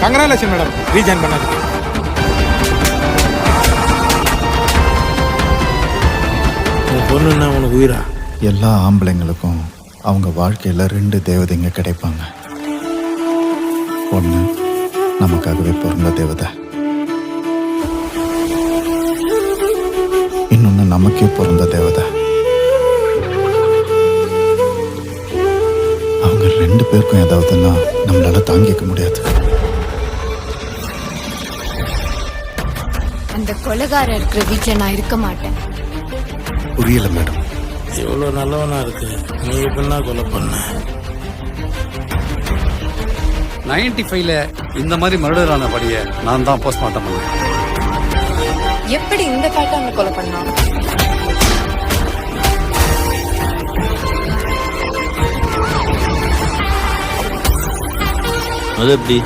Congratulation madam rejoin பண்ணது. உன் பொண்ணுன்னா உனக்கு உயிரா? எல்லா ஆம்பளைங்களுக்கும் அவங்க வாழ்க்கையில் 2 தேவதைங்க கிடைப்பாங்க. ஒன்று நமக்காகவே பிறந்த தேவதை, இன்னொன்று நமக்கே பிறந்த தேவதை. அவங்க 2 பேருக்கும் ஏதாவதுன்னா நம்மளால தாங்கிக்க முடியாது. அந்த கொலைகாரர் இருக்கிற வீட்டில் நான் இருக்க மாட்டேன். புரியல மேடம். இவ்வளோ நல்லவனா இருக்கு, நீ எப்படின்னா கொலை பண்ண? 95ல இந்த மாதிரி மர்டர் ஆன படியை நான் தான் போஸ்ட்மார்ட்டம் பண்ணேன். எப்படி இந்த பேட்டர்ன் கொலை பண்ணான்? அது எப்படி